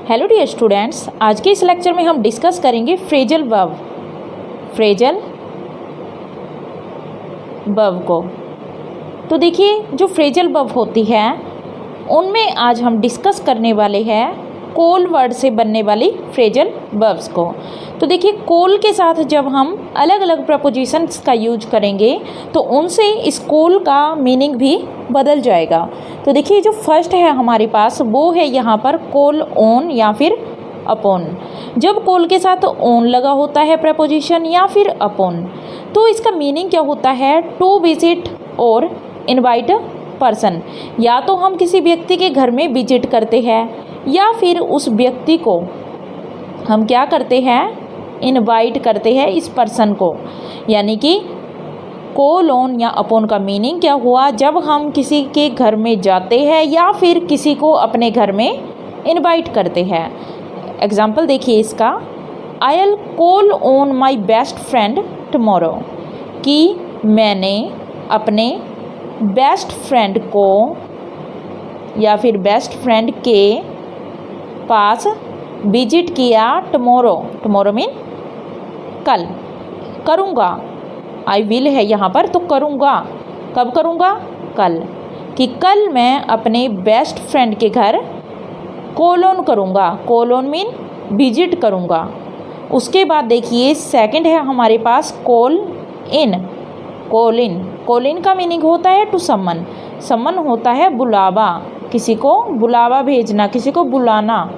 Hello dear students, आज के इस लेक्चर में हम डिस्कस करेंगे फ्रेजल वर्ब को। तो देखिए, जो फ्रेजल वर्ब होती है उनमें आज हम डिस्कस करने वाले हैं कोल वर्ड से बनने वाली फ्रेजल वर्ब्स को। तो देखिए, कोल के साथ जब हम अलग अलग प्रपोजिशंस का यूज करेंगे तो उनसे इस कोल का मीनिंग भी बदल जाएगा। तो देखिए, जो फर्स्ट है हमारे पास वो है यहाँ पर कोल ऑन या फिर अपॉन। जब कोल के साथ ऑन लगा होता है प्रपोजिशन या फिर अपॉन, तो इसका मीनिंग क्या होता है? टू विजिट और इनवाइट पर्सन। या तो हम किसी व्यक्ति के घर में विजिट करते हैं या फिर उस व्यक्ति को हम क्या करते हैं? इनवाइट करते हैं इस पर्सन को। यानी कि कोल ऑन या अपॉन का मीनिंग क्या हुआ? जब हम किसी के घर में जाते हैं या फिर किसी को अपने घर में इनवाइट करते हैं। एग्जाम्पल देखिए इसका, I will call on my best friend tomorrow, कि मैंने अपने बेस्ट फ्रेंड को या फिर बेस्ट फ्रेंड के पास विजिट किया टुमारो मीन कल। करूँगा, आई विल है यहाँ पर, तो करूँगा। कब करूँगा? कल। कि कल मैं अपने बेस्ट फ्रेंड के घर कॉल ऑन करूँगा। कॉल ऑन मीन विजिट करूँगा। उसके बाद देखिए सेकंड है हमारे पास कॉल इन। कॉल इन का मीनिंग होता है टू समन। समन होता है बुलावा, किसी को बुलावा भेजना, किसी को बुलाना।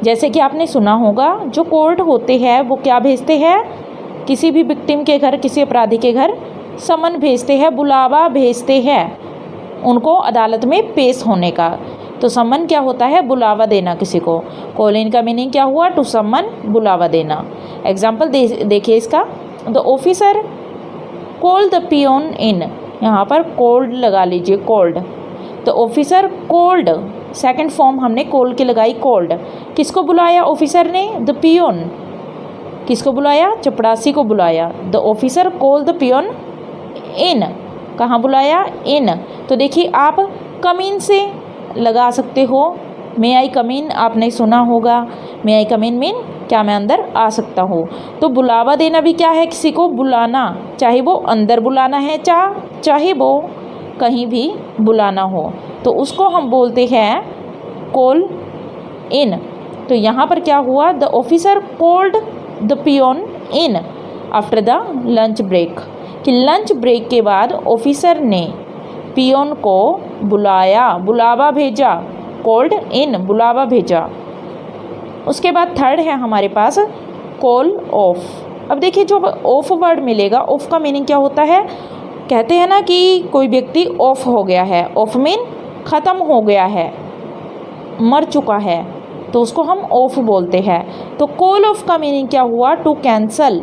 जैसे कि आपने सुना होगा, जो कोर्ट होते हैं वो क्या भेजते हैं? किसी भी विक्टिम के घर, किसी अपराधी के घर समन भेजते हैं, बुलावा भेजते हैं उनको अदालत में पेश होने का। तो समन क्या होता है? बुलावा देना किसी को। कॉल इन का मीनिंग क्या हुआ? टू समन, बुलावा देना। एग्जाम्पल देखिए इसका, the officer called the peon in. यहाँ पर कोल्ड लगा लीजिए, called. The officer called, second form हमने कॉल की लगाई, कोल्ड। किसको बुलाया ऑफिसर ने? The peon. किसको बुलाया? चपरासी को बुलाया। The officer call the peon in. कहाँ बुलाया? इन। तो देखिए, आप कम इन से लगा सकते हो। मे आई कम इन आपने सुना होगा। मे आई कम इन मीन क्या मैं अंदर आ सकता हूँ। तो बुलावा देना भी क्या है? किसी को बुलाना, चाहे वो अंदर बुलाना है चाहे वो कहीं भी बुलाना हो, तो उसको हम बोलते हैं कॉल इन। तो यहाँ पर क्या हुआ? The officer called the peon in after the lunch break. कि लंच ब्रेक के बाद ऑफिसर ने पियोन को बुलाया, बुलावा भेजा। कॉल्ड इन, बुलावा भेजा। उसके बाद थर्ड है हमारे पास कॉल ऑफ। अब देखिए, जो ऑफ वर्ड मिलेगा, ऑफ का मीनिंग क्या होता है? कहते हैं ना कि कोई व्यक्ति ऑफ हो गया है। ऑफ मीन ख़त्म हो गया है, मर चुका है, तो उसको हम ऑफ बोलते हैं। तो कॉल ऑफ का मीनिंग क्या हुआ? टू कैंसल,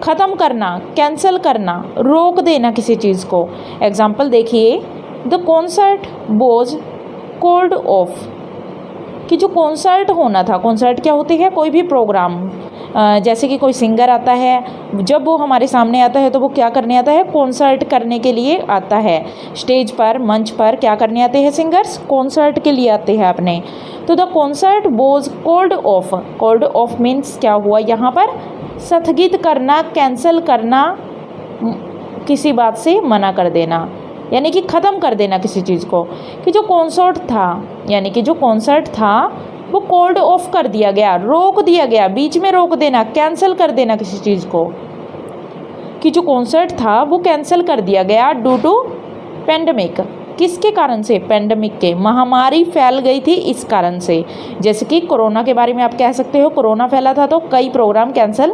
ख़त्म करना, कैंसिल करना, रोक देना किसी चीज़ को। एग्जाम्पल देखिए, the concert was called off. कि जो कॉन्सर्ट होना था, कॉन्सर्ट क्या होती है? कोई भी प्रोग्राम, जैसे कि कोई सिंगर आता है, जब वो हमारे सामने आता है तो वो क्या करने आता है? कॉन्सर्ट करने के लिए आता है। स्टेज पर, मंच पर क्या करने आते हैं सिंगर्स? कॉन्सर्ट के लिए आते हैं अपने। तो the concert was called off. Called off means क्या हुआ यहाँ पर? स्थगित करना, कैंसिल करना, किसी बात से मना कर देना, यानी कि ख़त्म कर देना किसी चीज़ को। कि जो कॉन्सर्ट था, यानी कि जो कॉन्सर्ट था वो कॉल्ड ऑफ कर दिया गया, रोक दिया गया, बीच में रोक देना, कैंसिल कर देना किसी चीज़ को। कि जो कॉन्सर्ट था वो कैंसिल कर दिया गया ड्यू टू पेंडेमिक। किसके कारण से? पेंडेमिक के, महामारी फैल गई थी इस कारण से। जैसे कि कोरोना के बारे में आप कह सकते हो, कोरोना फैला था तो कई प्रोग्राम कैंसिल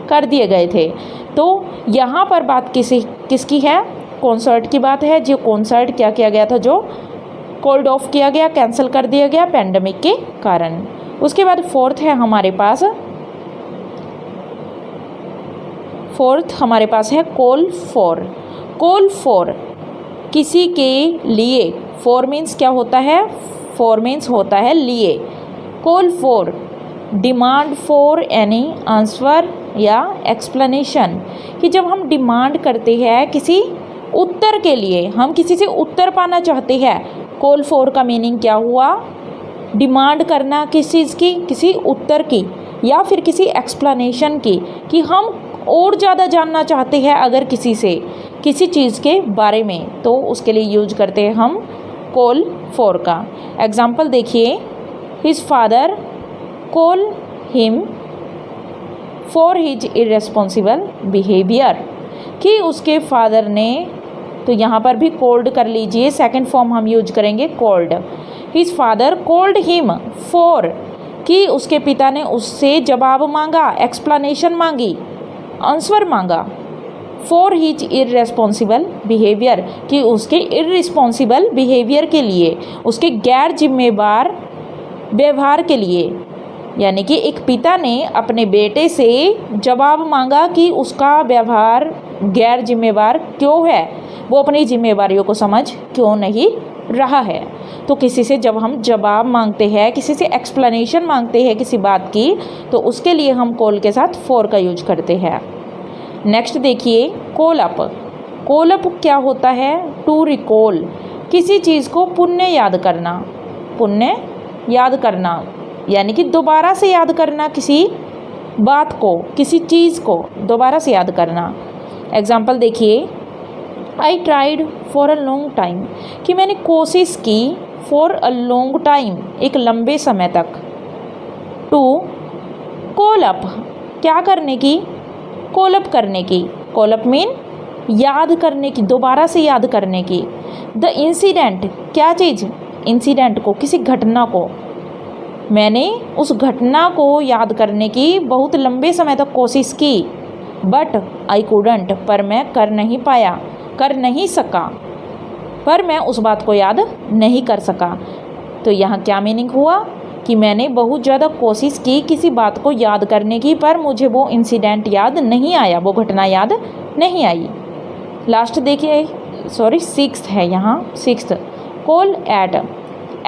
कर दिए गए थे। तो यहाँ पर बात किसकी है? कॉन्सर्ट की बात है। जो कॉन्सर्ट क्या किया गया था? जो कॉल्ड ऑफ किया गया, कैंसिल कर दिया गया पेंडेमिक के कारण। उसके बाद फोर्थ हमारे पास है कॉल फॉर। कॉल फॉर, किसी के लिए। फॉर मीन्स क्या होता है? फॉर मीन्स होता है लिए। Call for, demand for any answer या एक्सप्लेनेशन। कि जब हम डिमांड करते हैं किसी उत्तर के लिए, हम किसी से उत्तर पाना चाहते हैं। कॉल फॉर का मीनिंग क्या हुआ? डिमांड करना किस चीज़ की, किसी उत्तर की या फिर किसी एक्सप्लेनेशन की, कि हम और ज़्यादा जानना चाहते हैं अगर किसी से किसी चीज़ के बारे में, तो उसके लिए यूज करते हैं हम कॉल फॉर का। एग्जाम्पल देखिए, his father call him for his irresponsible behaviour, कि उसके फादर ने, तो यहाँ पर भी कॉल्ड कर लीजिए, सेकंड फॉर्म हम यूज करेंगे called. His father called him for, कि उसके पिता ने उससे जवाब मांगा, एक्सप्लेनेशन मांगी, आंसर मांगा, फॉर हिज इर्रेस्पॉन्सिबल बिहेवियर, कि उसके इर्रिस्पॉन्सिबल बिहेवियर के लिए, उसके गैर जिम्मेवार व्यवहार के लिए। यानी कि एक पिता ने अपने बेटे से जवाब मांगा कि उसका व्यवहार गैर जिम्मेवार क्यों है, वो अपनी जिम्मेवारियों को समझ क्यों नहीं रहा है। तो किसी से जब हम जवाब मांगते हैं, किसी से एक्सप्लेनेशन मांगते हैं किसी बात की, तो उसके लिए हम कॉल के साथ फॉर का यूज करते हैं। नेक्स्ट देखिए, कॉल अप। कॉल अप क्या होता है? टू रिकॉल, किसी चीज़ को पुनः याद करना, पुनः याद करना, यानी कि दोबारा से याद करना, किसी बात को, किसी चीज़ को दोबारा से याद करना। एग्जाम्पल देखिए, I tried for a long time, कि मैंने कोशिश की, फॉर अ लॉन्ग टाइम, एक लंबे समय तक। टू कॉल अप, क्या करने की? कॉल अप करने की। कॉल अप मीन याद करने की, दोबारा से याद करने की। द इंसिडेंट, क्या चीज़? इंसिडेंट को, किसी घटना को। मैंने उस घटना को याद करने की बहुत लंबे समय तक कोशिश की, बट आई कूडंट, पर मैं कर नहीं पाया, कर नहीं सका, पर मैं उस बात को याद नहीं कर सका। तो यहाँ क्या मीनिंग हुआ कि मैंने बहुत ज़्यादा कोशिश की किसी बात को याद करने की, पर मुझे वो इंसिडेंट याद नहीं आया, वो घटना याद नहीं आई। लास्ट देखिए, सॉरी सिक्स्थ है यहाँ, सिक्स्थ कॉल एट।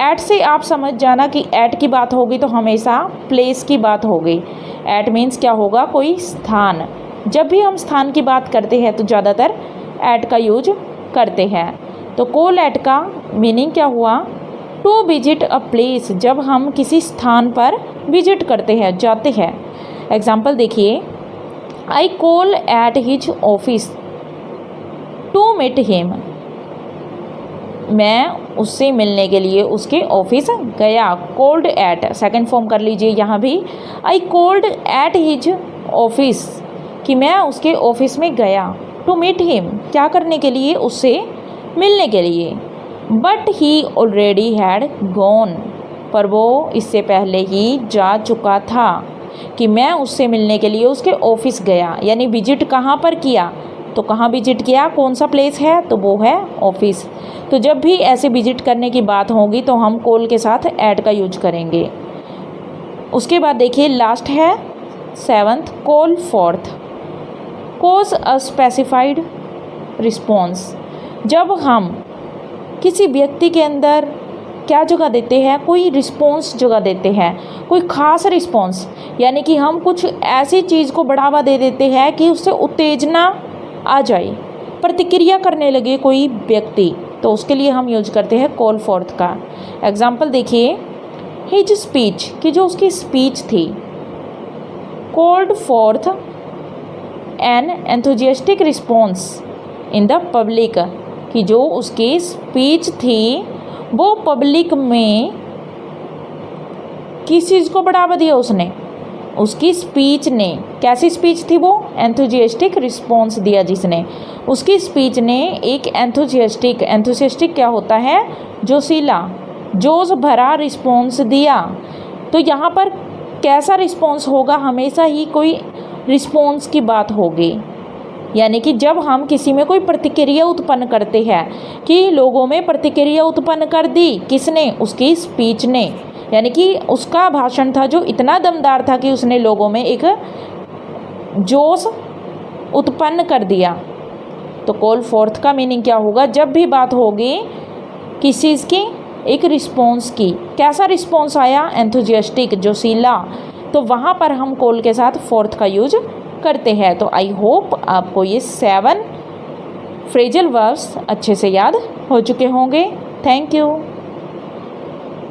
एट से आप समझ जाना कि एट की बात होगी तो हमेशा प्लेस की बात होगी। एट मीन्स क्या होगा? कोई स्थान। जब भी हम स्थान की बात करते हैं तो ज़्यादातर एट का यूज करते हैं। तो कॉल एट का मीनिंग क्या हुआ? टू विजिट अ प्लेस, जब हम किसी स्थान पर विजिट करते हैं, जाते हैं। एग्जाम्पल देखिए, I call at his office to meet him, मैं उससे मिलने के लिए उसके ऑफिस गया। कॉल्ड एट, सेकंड फॉर्म कर लीजिए यहाँ भी, I called eight his office, कि मैं उसके ऑफिस में गया। टू मीट हिम, क्या करने के लिए? उससे मिलने के लिए। But he already had gone, पर वो इससे पहले ही जा चुका था, कि मैं उससे मिलने के लिए उसके ऑफिस गया। यानी विजिट कहाँ पर किया? तो कहाँ विजिट किया? कौन सा प्लेस है? तो वो है ऑफिस। तो जब भी ऐसे विजिट करने की बात होगी तो हम कॉल के साथ एट का यूज करेंगे। उसके बाद देखिए लास्ट है seventh, call forth. Cause a specified response, जब हम किसी व्यक्ति के अंदर क्या जगह देते हैं? कोई रिस्पॉन्स जगह देते हैं, कोई ख़ास रिस्पॉन्स, यानी कि हम कुछ ऐसी चीज़ को बढ़ावा दे देते हैं कि उससे उत्तेजना आ जाए, प्रतिक्रिया करने लगे कोई व्यक्ति, तो उसके लिए हम यूज करते हैं कॉल फॉर्थ का। एग्जाम्पल देखिए, हिज स्पीच, कि जो उसकी स्पीच थी। Called forth an enthusiastic response in the public, कि जो उसकी स्पीच थी वो पब्लिक में किस चीज़ को बढ़ावा दिया उसने? उसकी स्पीच ने। कैसी स्पीच थी वो? एंथुजियास्टिक रिस्पॉन्स दिया जिसने। उसकी स्पीच ने एक एंथुजियास्टिक क्या होता है? जोशीला, जोश भरा रिस्पॉन्स दिया। तो यहाँ पर कैसा रिस्पॉन्स होगा? हमेशा ही कोई रिस्पॉन्स की बात होगी, यानी कि जब हम किसी में कोई प्रतिक्रिया उत्पन्न करते हैं, कि लोगों में प्रतिक्रिया उत्पन्न कर दी किसने? उसकी स्पीच ने, यानी कि उसका भाषण था जो इतना दमदार था कि उसने लोगों में एक जोश उत्पन्न कर दिया। तो कॉल फॉर्थ का मीनिंग क्या होगा? जब भी बात होगी किस चीज़ की? एक रिस्पॉन्स की। कैसा रिस्पॉन्स आया? एंथुजियास्टिक, जोशीला। तो वहाँ पर हम कॉल के साथ फोर्थ का यूज करते हैं। तो आई होप आपको ये 7 फ्रेजल वर्ब्स अच्छे से याद हो चुके होंगे। Thank you.